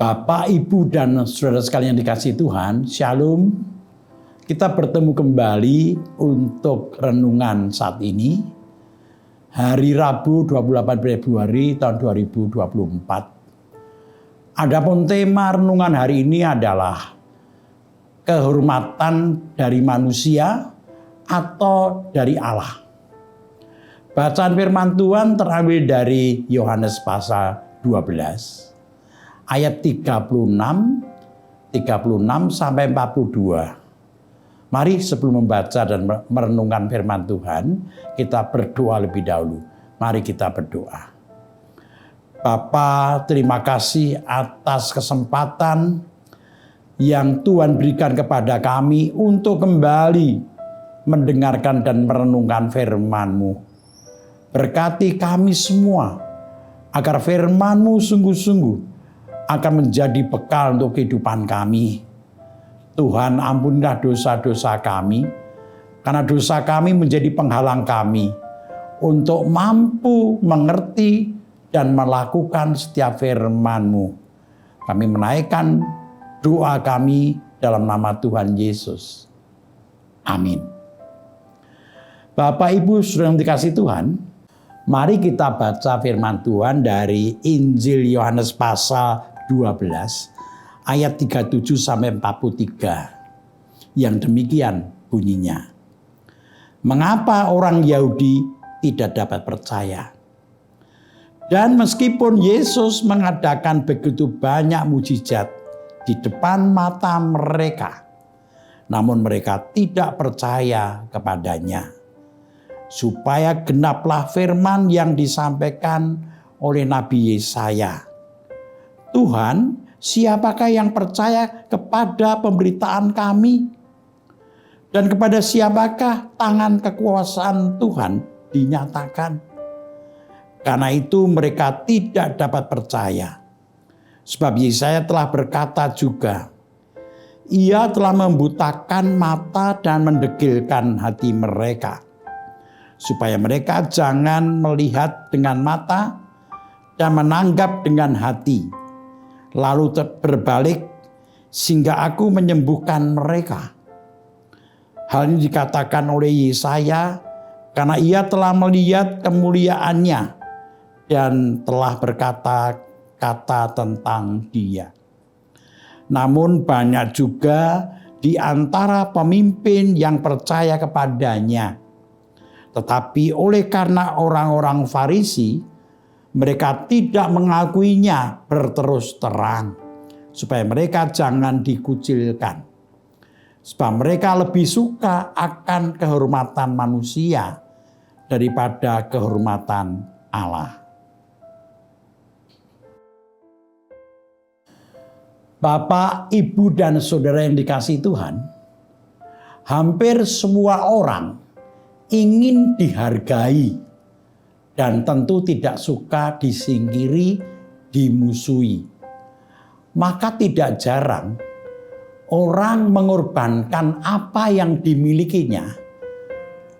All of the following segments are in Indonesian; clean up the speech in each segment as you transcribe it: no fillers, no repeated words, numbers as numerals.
Bapak, Ibu, dan saudara sekalian dikasihi Tuhan, Shalom. Kita bertemu kembali untuk renungan saat ini, hari Rabu 28 Februari tahun 2024. Adapun tema renungan hari ini adalah kehormatan dari manusia atau dari Allah. Bacaan firman Tuhan terambil dari Yohanes pasal 12. Ayat 36 sampai 42. Mari sebelum membaca dan merenungkan firman Tuhan, kita berdoa lebih dahulu. Mari kita berdoa. Bapa, terima kasih atas kesempatan yang Tuhan berikan kepada kami untuk kembali mendengarkan dan merenungkan firman-Mu. Berkati kami semua agar firman-Mu sungguh-sungguh akan menjadi bekal untuk kehidupan kami. Tuhan, ampunilah dosa-dosa kami, karena dosa kami menjadi penghalang kami untuk mampu mengerti dan melakukan setiap firman-Mu. Kami menaikkan doa kami dalam nama Tuhan Yesus. Amin. Bapak, Ibu, saudara yang dikasihi Tuhan, mari kita baca firman Tuhan dari Injil Yohanes pasal 12 ayat 37 sampai 43 yang demikian bunyinya. Mengapa orang Yahudi tidak dapat percaya? Dan meskipun Yesus mengadakan begitu banyak mujizat di depan mata mereka, namun mereka tidak percaya kepadanya. Supaya genaplah firman yang disampaikan oleh Nabi Yesaya. Tuhan, siapakah yang percaya kepada pemberitaan kami? Dan kepada siapakah tangan kekuasaan Tuhan dinyatakan? Karena itu mereka tidak dapat percaya. Sebab Yesaya telah berkata juga, Ia telah membutakan mata dan mendegilkan hati mereka, supaya mereka jangan melihat dengan mata dan menanggap dengan hati, lalu berbalik sehingga aku menyembuhkan mereka. Hal ini dikatakan oleh Yesaya karena ia telah melihat kemuliaannya dan telah berkata-kata tentang dia. Namun banyak juga di antara pemimpin yang percaya kepadanya. Tetapi oleh karena orang-orang Farisi, mereka tidak mengakuinya berterus terang, supaya mereka jangan dikucilkan. Sebab mereka lebih suka akan kehormatan manusia daripada kehormatan Allah. Bapak, Ibu, dan saudara yang dikasihi Tuhan, hampir semua orang ingin dihargai dan tentu tidak suka disingkiri, dimusuhi. Maka tidak jarang orang mengorbankan apa yang dimilikinya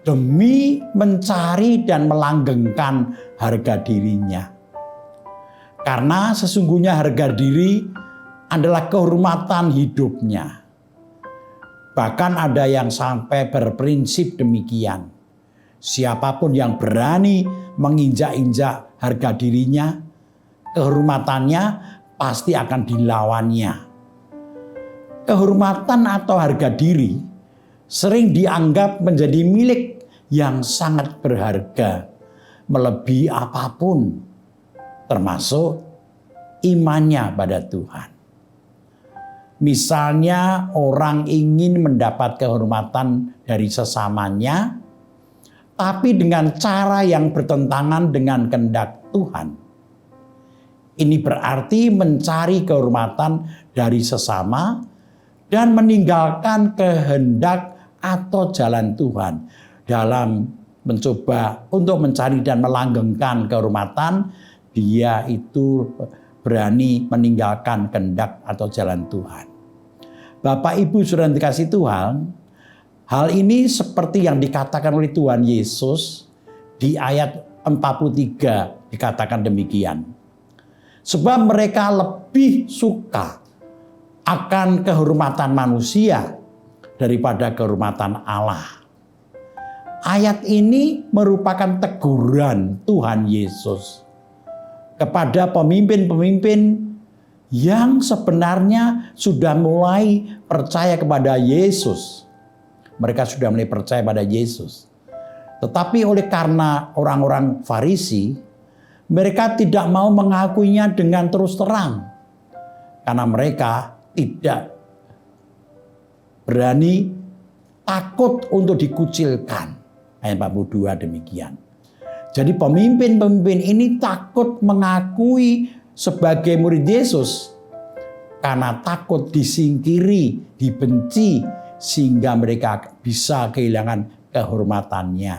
demi mencari dan melanggengkan harga dirinya. Karena sesungguhnya harga diri adalah kehormatan hidupnya. Bahkan ada yang sampai berprinsip demikian. Siapapun yang berani menginjak-injak harga dirinya, kehormatannya pasti akan dilawannya. Kehormatan atau harga diri sering dianggap menjadi milik yang sangat berharga, melebihi apapun, termasuk imannya pada Tuhan. Misalnya orang ingin mendapat kehormatan dari sesamanya, tapi dengan cara yang bertentangan dengan kehendak Tuhan. Ini berarti mencari kehormatan dari sesama dan meninggalkan kehendak atau jalan Tuhan dalam mencoba untuk mencari dan melanggengkan kehormatan. Dia itu berani meninggalkan kehendak atau jalan Tuhan. Bapak, Ibu, saudara yang dikasihi Tuhan, hal ini seperti yang dikatakan oleh Tuhan Yesus di ayat 43 dikatakan demikian. Sebab mereka lebih suka akan kehormatan manusia daripada kehormatan Allah. Ayat ini merupakan teguran Tuhan Yesus kepada pemimpin-pemimpin yang sebenarnya sudah mulai percaya kepada Yesus. Mereka sudah mulai percaya pada Yesus. Tetapi oleh karena orang-orang Farisi, mereka tidak mau mengakuinya dengan terus terang. Karena mereka tidak berani, takut untuk dikucilkan. Ayat 42 demikian. Jadi pemimpin-pemimpin ini takut mengakui sebagai murid Yesus. Karena takut disingkiri, dibenci, sehingga mereka bisa kehilangan kehormatannya.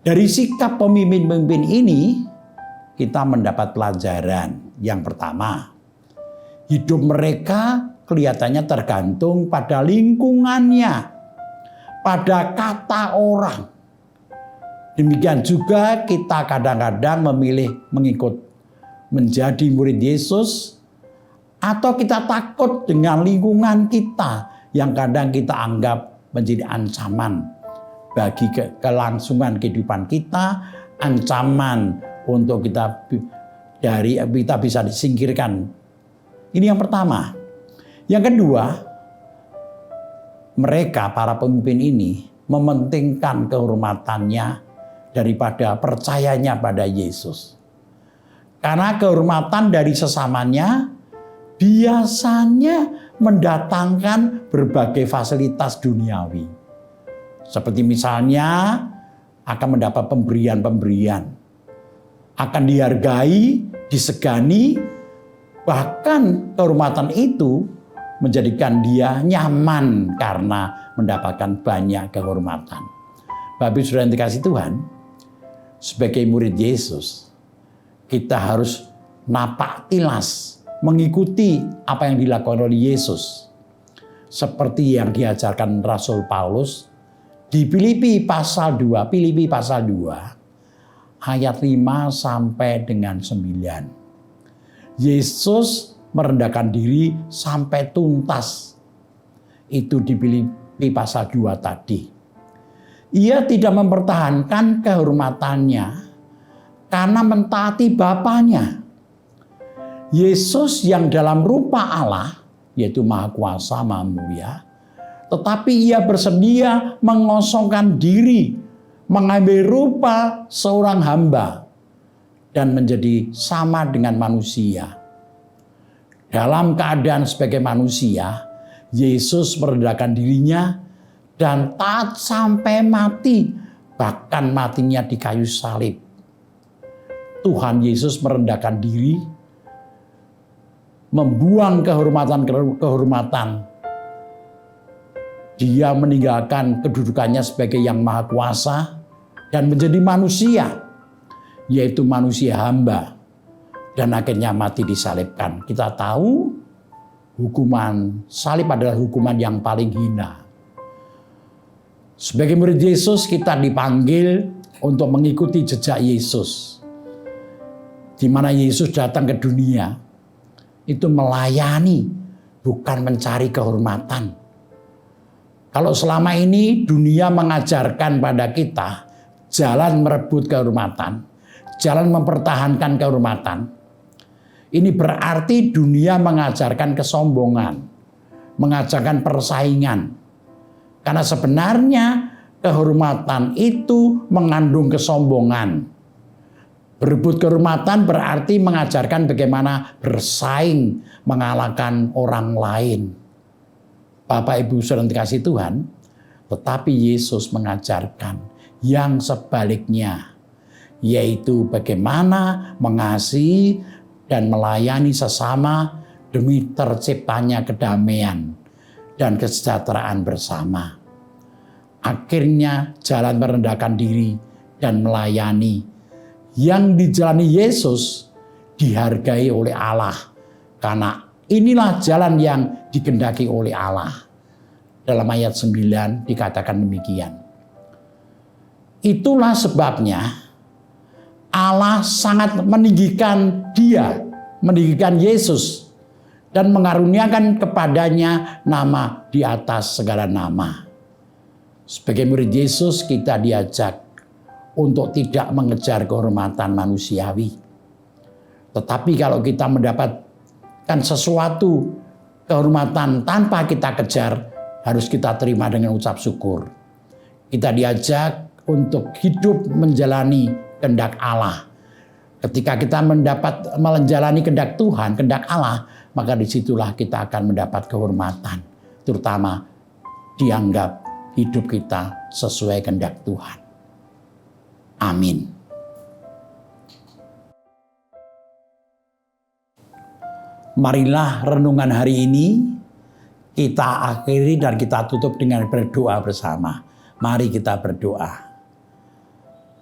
Dari sikap pemimpin-pemimpin ini, kita mendapat pelajaran. Yang pertama, hidup mereka kelihatannya tergantung pada lingkungannya, pada kata orang. Demikian juga kita kadang-kadang memilih mengikut menjadi murid Yesus, atau kita takut dengan lingkungan kita yang kadang kita anggap menjadi ancaman bagi kelangsungan kehidupan kita, ancaman untuk kita bisa disingkirkan. Ini yang pertama. Yang kedua, mereka para pemimpin ini mementingkan kehormatannya daripada percayanya pada Yesus. Karena kehormatan dari sesamanya biasanya mendatangkan berbagai fasilitas duniawi. Seperti misalnya akan mendapat pemberian-pemberian, akan dihargai, disegani, bahkan kehormatan itu menjadikan dia nyaman karena mendapatkan banyak kehormatan. Bapak Ibu Saudara yang dikasihi Tuhan, sebagai murid Yesus, kita harus napak tilas mengikuti apa yang dilakukan oleh Yesus. Seperti yang diajarkan Rasul Paulus di Filipi pasal 2, ayat 5 sampai dengan 9. Yesus merendahkan diri sampai tuntas. Itu di Filipi pasal 2 tadi. Ia tidak mempertahankan kehormatannya karena mentaati Bapanya. Yesus yang dalam rupa Allah, yaitu Maha Kuasa, Maha Mulia, tetapi ia bersedia mengosongkan diri, mengambil rupa seorang hamba, dan menjadi sama dengan manusia. Dalam keadaan sebagai manusia, Yesus merendahkan dirinya dan taat sampai mati, bahkan matinya di kayu salib. Tuhan Yesus merendahkan diri, membuang kehormatan. Dia meninggalkan kedudukannya sebagai yang maha kuasa dan menjadi manusia, yaitu manusia hamba, dan akhirnya mati disalibkan. Kita tahu hukuman salib adalah hukuman yang paling hina. Sebagai murid Yesus, kita dipanggil untuk mengikuti jejak Yesus. Di mana Yesus datang ke dunia, itu melayani, bukan mencari kehormatan. Kalau selama ini dunia mengajarkan pada kita jalan merebut kehormatan, jalan mempertahankan kehormatan, ini berarti dunia mengajarkan kesombongan, mengajarkan persaingan. Karena sebenarnya kehormatan itu mengandung kesombongan. Berebut kehormatan berarti mengajarkan bagaimana bersaing, mengalahkan orang lain. Bapak Ibu Saudara dikasihi Tuhan, tetapi Yesus mengajarkan yang sebaliknya, yaitu bagaimana mengasihi dan melayani sesama demi terciptanya kedamaian dan kesejahteraan bersama. Akhirnya jalan merendahkan diri dan melayani yang dijalani Yesus dihargai oleh Allah, karena inilah jalan yang dikehendaki oleh Allah. Dalam ayat 9 dikatakan demikian. Itulah sebabnya Allah sangat meninggikan dia, meninggikan Yesus, dan mengaruniakan kepadanya nama di atas segala nama. Sebagai murid Yesus, kita diajak untuk tidak mengejar kehormatan manusiawi. Tetapi kalau kita mendapatkan sesuatu kehormatan tanpa kita kejar, harus kita terima dengan ucap syukur. Kita diajak untuk hidup menjalani kehendak Allah. Ketika kita menjalani kehendak Tuhan, kehendak Allah, maka disitulah kita akan mendapat kehormatan. Terutama dianggap hidup kita sesuai kehendak Tuhan. Amin. Marilah renungan hari ini kita akhiri dan kita tutup dengan berdoa bersama. Mari kita berdoa.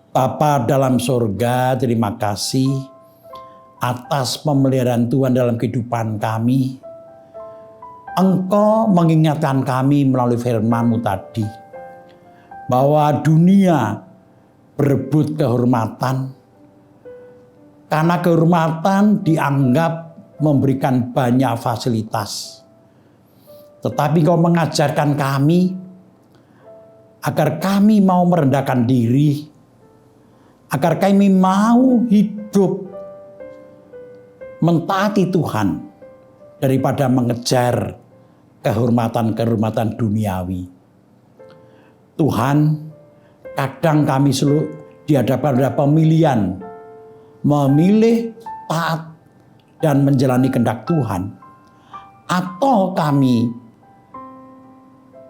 Bapa dalam surga, terima kasih atas pemeliharaan Tuhan dalam kehidupan kami. Engkau mengingatkan kami melalui firman-Mu tadi, bahwa dunia berebut kehormatan, karena kehormatan dianggap memberikan banyak fasilitas. Tetapi Kau mengajarkan kami agar kami mau merendahkan diri, agar kami mau hidup mentaati Tuhan daripada mengejar kehormatan-kehormatan duniawi. Tuhan, kadang kami selalu dihadapkan pada pemilihan, memilih taat dan menjalani kehendak Tuhan, atau kami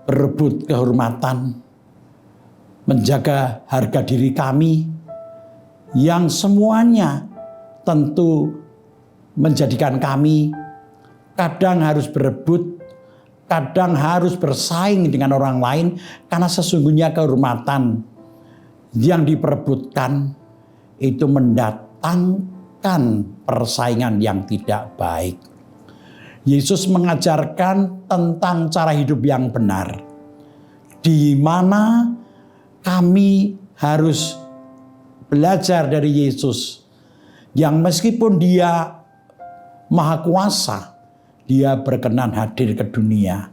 berebut kehormatan, menjaga harga diri kami, yang semuanya tentu menjadikan kami kadang harus berebut, kadang harus bersaing dengan orang lain, karena sesungguhnya kehormatan yang diperebutkan itu mendatangkan persaingan yang tidak baik. Yesus mengajarkan tentang cara hidup yang benar, di mana kami harus belajar dari Yesus, yang meskipun Dia Maha Kuasa, Dia berkenan hadir ke dunia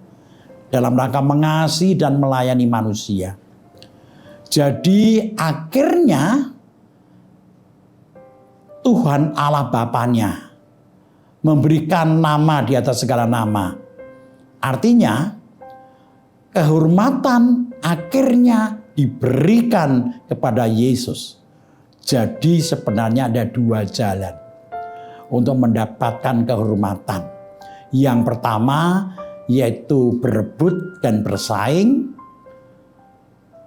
dalam rangka mengasihi dan melayani manusia. Jadi akhirnya Tuhan Allah Bapanya memberikan nama di atas segala nama. Artinya kehormatan akhirnya diberikan kepada Yesus. Jadi sebenarnya ada dua jalan untuk mendapatkan kehormatan. Yang pertama yaitu berebut dan bersaing.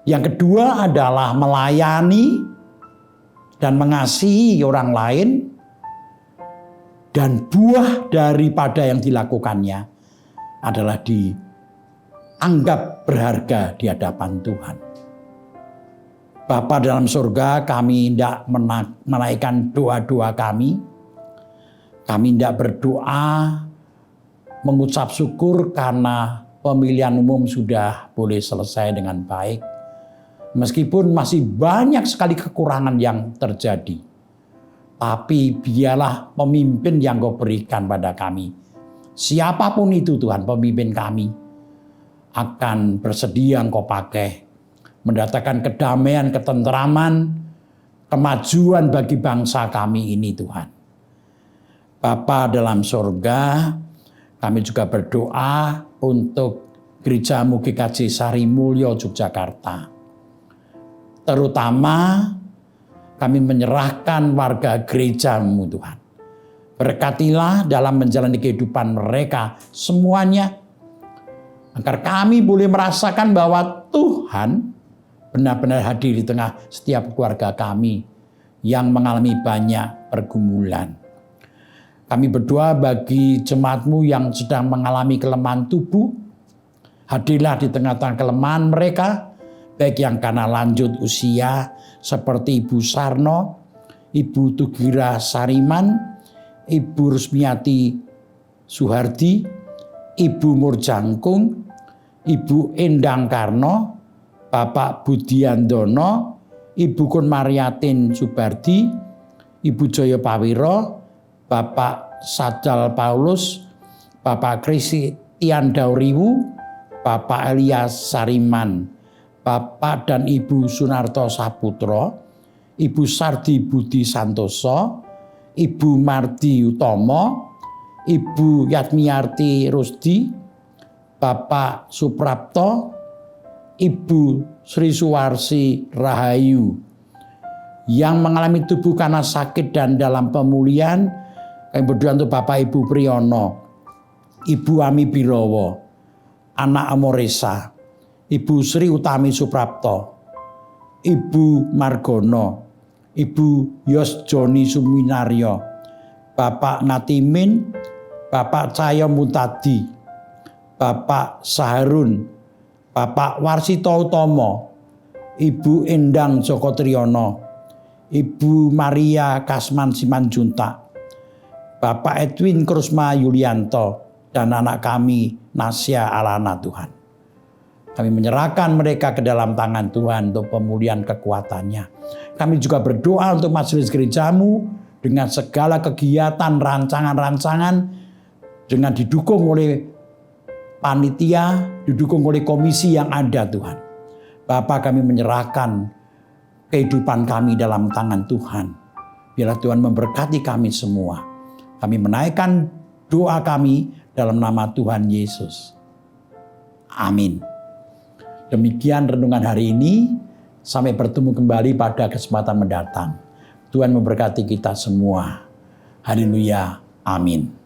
Yang kedua adalah melayani dan mengasihi orang lain. Dan buah daripada yang dilakukannya adalah dianggap berharga di hadapan Tuhan. Bapa dalam surga, kami tidak menaikkan doa-doa kami. Kami tidak berdoa mengucap syukur karena pemilihan umum sudah boleh selesai dengan baik. Meskipun masih banyak sekali kekurangan yang terjadi. Tapi biarlah pemimpin yang Kau berikan pada kami. Siapapun itu Tuhan, pemimpin kami akan bersedia Engkau pakai. Mendatangkan kedamaian, ketenteraman, kemajuan bagi bangsa kami ini Tuhan. Bapa dalam surga, kami juga berdoa untuk Gereja GKJ Sarimulyo Yogyakarta. Terutama kami menyerahkan warga gereja-Mu Tuhan. Berkatilah dalam menjalani kehidupan mereka semuanya, agar kami boleh merasakan bahwa Tuhan benar-benar hadir di tengah setiap keluarga kami yang mengalami banyak pergumulan. Kami berdoa bagi jemaat-Mu yang sedang mengalami kelemahan tubuh. Hadirlah di tengah-tengah kelemahan mereka, baik yang karena lanjut usia seperti Ibu Sarno, Ibu Tugira Sariman, Ibu Rusmiati Suhardi, Ibu Murjangkung, Ibu Endang Karno, Bapak Budiandono, Ibu Kun Mariatin Subardi, Ibu Joyo Pawiro, Bapak Sadal Paulus, Bapak Christian Dauriwu, Bapak Elias Sariman, Bapak dan Ibu Sunarto Saputro, Ibu Sardi Budi Santoso, Ibu Mardi Utomo, Ibu Yatmiarti Rusdi, Bapak Suprapto, Ibu Sri Suwarsi Rahayu yang mengalami tubuh karena sakit dan dalam pemulihan. Kami berdoa untuk Bapak Ibu Priyono, Ibu Ami Birowo, Anak Amoresa, Ibu Sri Utami Suprapto, Ibu Margono, Ibu Yos Joni Suminaryo, Bapak Ngatimin, Bapak Cahyo Mutadi, Bapak Saharun, Bapak Warsito Utomo, Ibu Endang Joko Triyono, Ibu Maria Kasman Simanjuntak, Bapak Edwin Krusma Yulianto, dan anak kami Nasya Alana Tuhan. Kami menyerahkan mereka ke dalam tangan Tuhan untuk pemulihan kekuatannya. Kami juga berdoa untuk majelis gerejamu dengan segala kegiatan, rancangan-rancangan, dengan didukung oleh panitia, didukung oleh komisi yang ada Tuhan. Bapa, kami menyerahkan kehidupan kami dalam tangan Tuhan. Biarlah Tuhan memberkati kami semua. Kami menaikkan doa kami dalam nama Tuhan Yesus. Amin. Demikian renungan hari ini. Sampai bertemu kembali pada kesempatan mendatang. Tuhan memberkati kita semua. Haleluya. Amin.